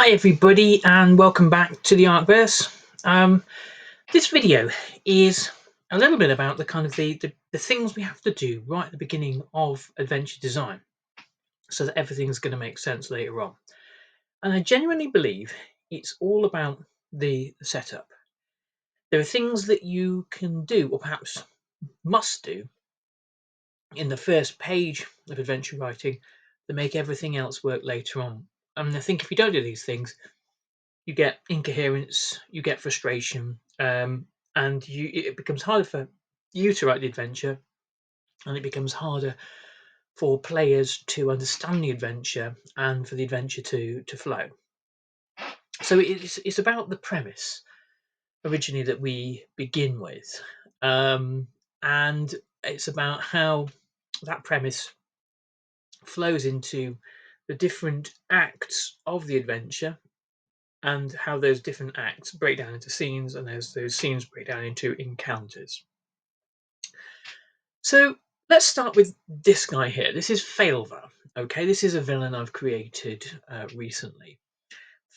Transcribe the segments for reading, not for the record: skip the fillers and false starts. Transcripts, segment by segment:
Hi everybody and welcome back to the Artverse. This video is a little bit about the kind of the things we have to do right at the beginning of adventure design so that everything's going to make sense later on. And I genuinely believe it's all about the setup. There are things that you can do or perhaps must do in the first page of adventure writing that make everything else work later on. And I think if you don't do these things, you get incoherence, you get frustration, and it becomes harder for you to write the adventure, and it becomes harder for players to understand the adventure and for the adventure to flow. So it's about the premise originally that we begin with, and it's about how that premise flows into the different acts of the adventure and how those different acts break down into scenes and those scenes break down into encounters. So let's start with this guy here. This is Failver. Okay, this is a villain I've created recently.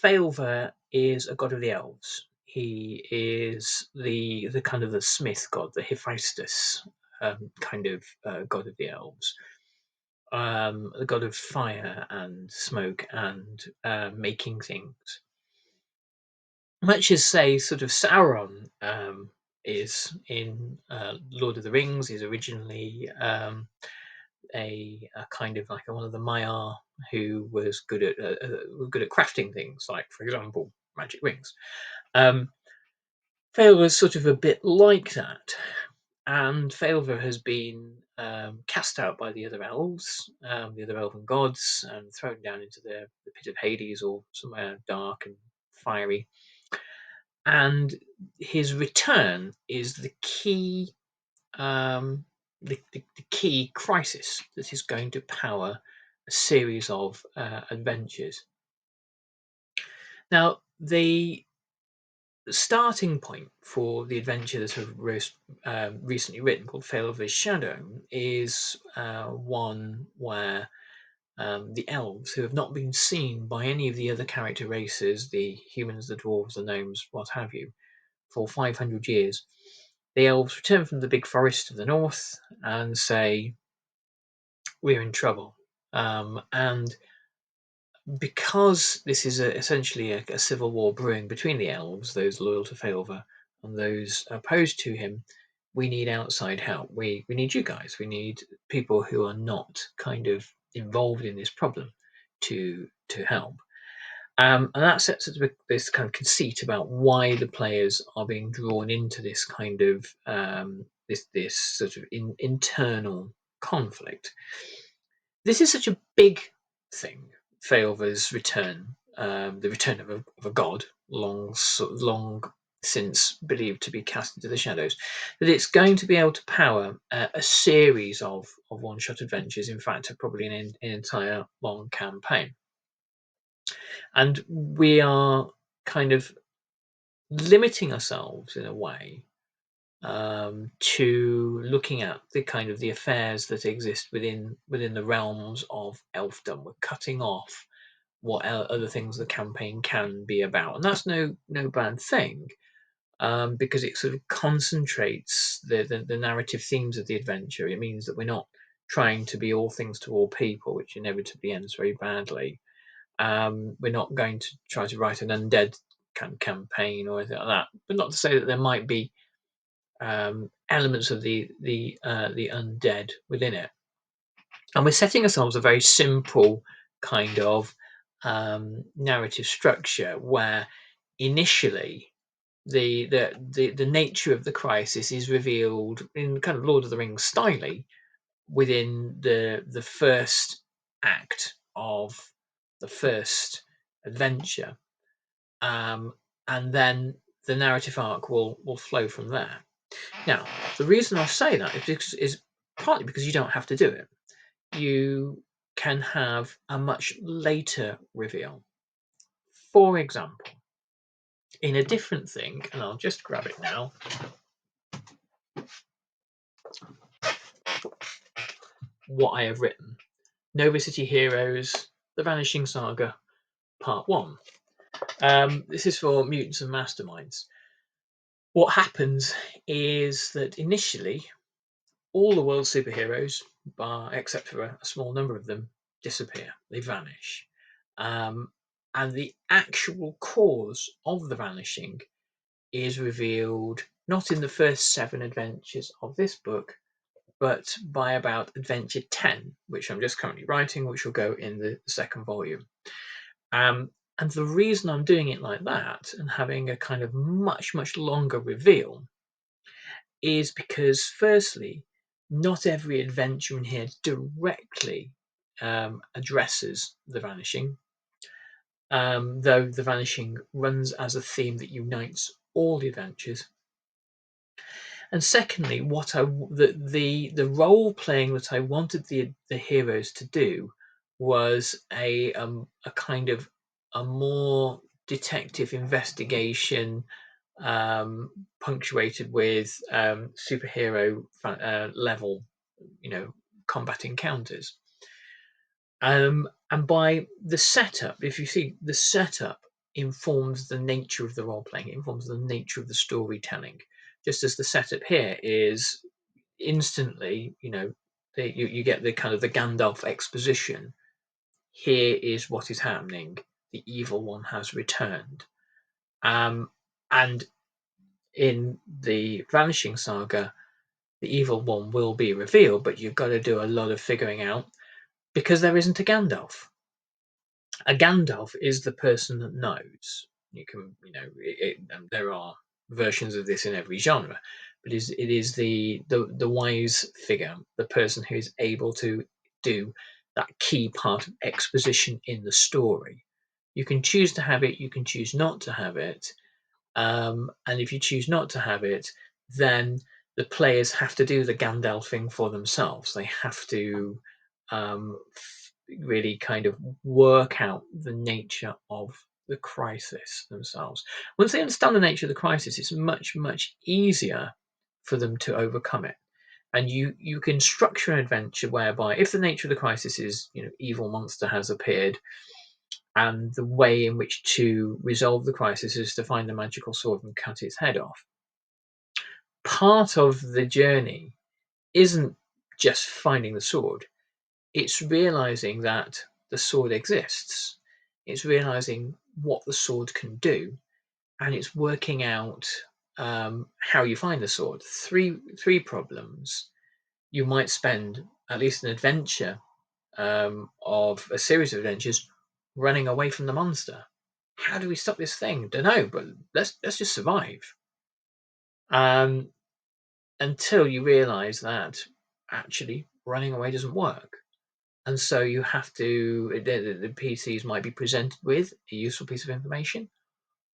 Failver is a god of the elves. He is the kind of the smith god, the Hephaestus kind of god of the elves. The god of fire and smoke and making things. Much as say sort of Sauron is in Lord of the Rings. He's originally a kind of like one of the Maiar who was good at crafting things, like for example magic rings. Failver was sort of a bit like that, and Failver has been cast out by the other elves, the other elven gods, and thrown down into the pit of Hades or somewhere dark and fiery. And his return is the key the key crisis that is going to power a series of adventures. Now, the starting point for the adventure that I've recently written, called Failver's Shadow, is one where the elves, who have not been seen by any of the other character races, the humans, the dwarves, the gnomes, what have you, for 500 years, the elves return from the big forest of the north and say, "We're in trouble." And because this is essentially a civil war brewing between the elves, those loyal to Failver, and those opposed to him, we need outside help. We need you guys. We need people who are not kind of involved in this problem to help. And that sets up this kind of conceit about why the players are being drawn into this kind of this sort of internal conflict. This is such a big thing, Failver's return, the return of a god, long since believed to be cast into the shadows, that it's going to be able to power a series of one-shot adventures. In fact, probably an entire long campaign. And we are kind of limiting ourselves in a way to looking at the kind of the affairs that exist within the realms of elfdom. We're cutting off what other things the campaign can be about, and that's no bad thing, because it sort of concentrates the narrative themes of the adventure. It means that we're not trying to be all things to all people, which inevitably ends very badly. We're not going to try to write an undead campaign or anything like that, but not to say that there might be elements of the undead within it. And we're setting ourselves a very simple kind of narrative structure where initially the nature of the crisis is revealed in kind of Lord of the Rings style within the first act of the first adventure, and then the narrative arc will flow from there. Now, the reason I say that is partly because you don't have to do it. You can have a much later reveal. For example, in a different thing, and I'll just grab it now. What I have written: Nova City Heroes, The Vanishing Saga, Part 1. This is for Mutants and Masterminds. What happens is that initially all the world's superheroes, except for a small number of them, disappear. They vanish. And the actual cause of the vanishing is revealed not in the first 7 adventures of this book, but by about adventure 10, which I'm just currently writing, which will go in the second volume. And the reason I'm doing it like that and having a kind of much, much longer reveal is because, firstly, not every adventure in here directly addresses the vanishing, though the vanishing runs as a theme that unites all the adventures. And secondly, the role playing that I wanted the heroes to do was a kind of a more detective investigation, punctuated with superhero level, combat encounters. And by the setup, if you see, the setup informs the nature of the role playing, it informs the nature of the storytelling. Just as the setup here is instantly, you get the kind of the Gandalf exposition. Here is what is happening. The evil one has returned. And in the Vanishing Saga, the evil one will be revealed, but you've got to do a lot of figuring out because there isn't a Gandalf. A Gandalf is the person that knows. You can, there are versions of this in every genre, but it is the wise figure, the person who is able to do that key part of exposition in the story. You can choose to have it, you can choose not to have it, and if you choose not to have it, then the players have to do the Gandalf thing for themselves. They have to really kind of work out the nature of the crisis themselves. Once they understand the nature of the crisis, it's much, much easier for them to overcome it. And you can structure an adventure whereby, if the nature of the crisis is, evil monster has appeared, and the way in which to resolve the crisis is to find the magical sword and cut its head off. Part of the journey isn't just finding the sword, it's realizing that the sword exists. It's realizing what the sword can do, and it's working out how you find the sword. Three problems. You might spend at least an adventure of a series of adventures running away from the monster. How do we stop this thing? Don't know, but let's just survive. Until you realize that actually running away doesn't work. And so you have to, the PCs might be presented with a useful piece of information,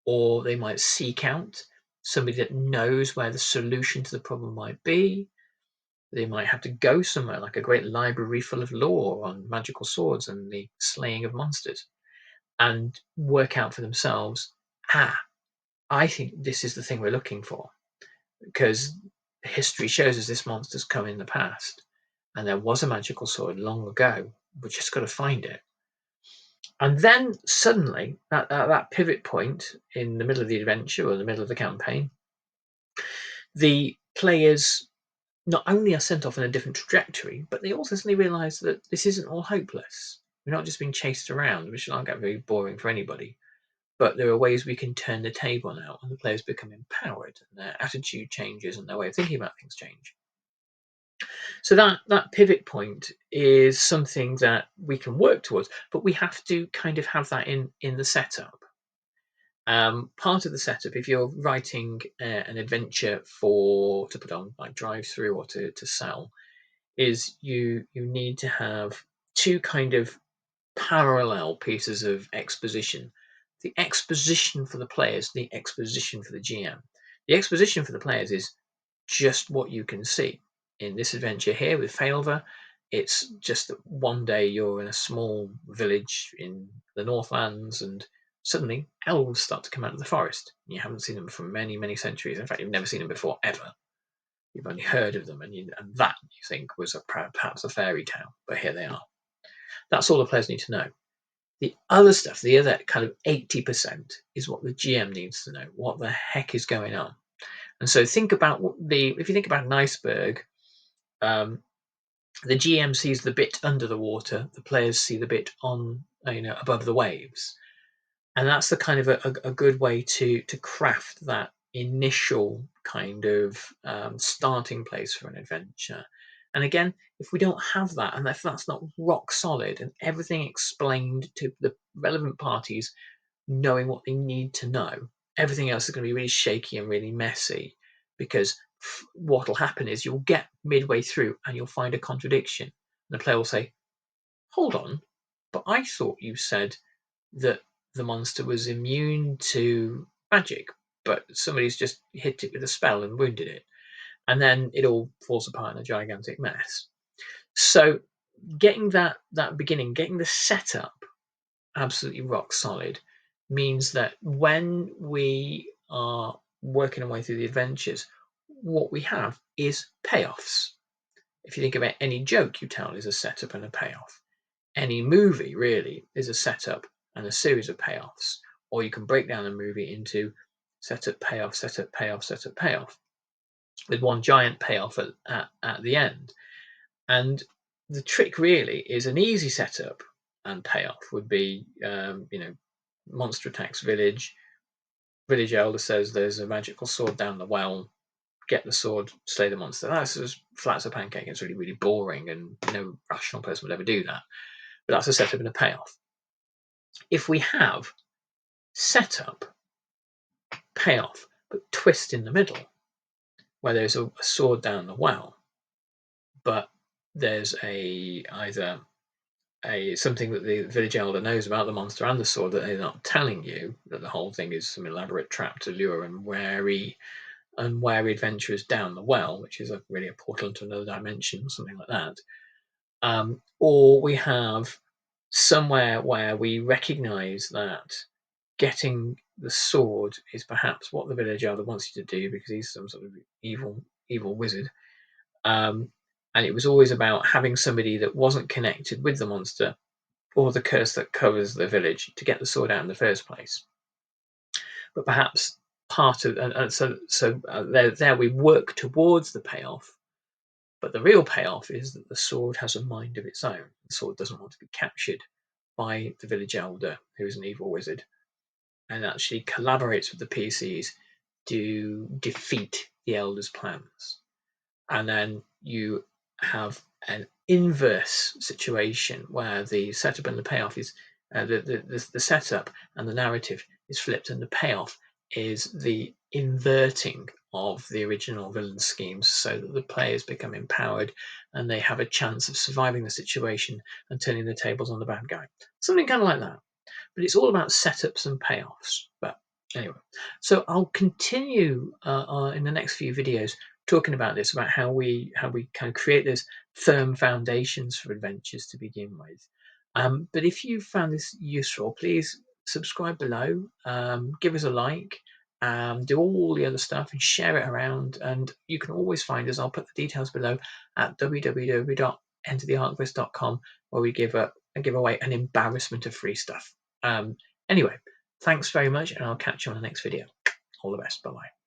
or they might seek out somebody that knows where the solution to the problem might be. They might have to go somewhere like a great library full of lore on magical swords and the slaying of monsters, and work out for themselves, I think this is the thing we're looking for, because history shows us this monster's come in the past, and there was a magical sword long ago. We've just got to find it. And then suddenly, at that pivot point in the middle of the adventure or the middle of the campaign, the players not only are sent off in a different trajectory, but they also suddenly realise that this isn't all hopeless. We're not just being chased around, which will get very boring for anybody. But there are ways we can turn the table now, and the players become empowered, and their attitude changes, and their way of thinking about things change. So that pivot point is something that we can work towards, but we have to kind of have that in the setup. Part of the setup, if you're writing an adventure to put on like drive through or to sell, is you need to have two kind of parallel pieces of exposition. The exposition for the players, the exposition for the GM. The exposition for the players is just what you can see. In this adventure here with Failver, it's just that one day you're in a small village in the Northlands and suddenly elves start to come out of the forest. You haven't seen them for many, many centuries. In fact, you've never seen them before, ever. You've only heard of them, and that you think was perhaps a fairy tale, but here they are. That's all the players need to know. The other stuff, the other kind of 80%, is what the GM needs to know. What the heck is going on? And so think about if you think about an iceberg, the GM sees the bit under the water, the players see the bit on, above the waves, and that's the kind of a good way to craft that initial kind of starting place for an adventure. And again, if we don't have that, and if that's not rock solid and everything explained to the relevant parties knowing what they need to know, everything else is going to be really shaky and really messy, because what will happen is you'll get midway through and you'll find a contradiction. And the player will say, hold on, but I thought you said that the monster was immune to magic, but somebody's just hit it with a spell and wounded it. And then it all falls apart in a gigantic mess. So getting that beginning, getting the setup absolutely rock solid, means that when we are working our way through the adventures, what we have is payoffs. If you think about any joke you tell is a setup and a payoff. Any movie really is a setup and a series of payoffs. Or you can break down a movie into setup, payoff, setup, payoff, setup, payoff, with one giant payoff at the end. And the trick really is an easy setup and payoff would be, monster attacks village. Village elder says there's a magical sword down the well. Get the sword, slay the monster. That's as flat as a pancake. It's really, really boring, and no rational person would ever do that. But that's a setup and a payoff. If we have setup, payoff, but twist in the middle, where there's a sword down the well, but there's either something that the village elder knows about the monster and the sword that they're not telling you, that the whole thing is some elaborate trap to lure unwary adventurers down the well, which is really a portal into another dimension, something like that. Or we have somewhere where we recognize that getting the sword is perhaps what the village elder wants you to do, because he's some sort of evil wizard. And it was always about having somebody that wasn't connected with the monster or the curse that covers the village to get the sword out in the first place. But perhaps part of, there we work towards the payoff. But the real payoff is that the sword has a mind of its own. The sword doesn't want to be captured by the village elder, who is an evil wizard, and actually collaborates with the PCs to defeat the elder's plans. And then you have an inverse situation where the setup and the payoff is the setup and the narrative is flipped, and the payoff is the inverting of the original villain schemes, so that the players become empowered and they have a chance of surviving the situation and turning the tables on the bad guy. Something kind of like that. But it's all about setups and payoffs. But anyway, so I'll continue in the next few videos talking about this, about how we kind of create those firm foundations for adventures to begin with. But if you found this useful, please subscribe below, give us a like, do all the other stuff and share it around. And you can always find us, I'll put the details below, at www.enterthearchivist.com, where we give away an embarrassment of free stuff. Anyway, thanks very much, and I'll catch you on the next video. All the best. Bye-bye.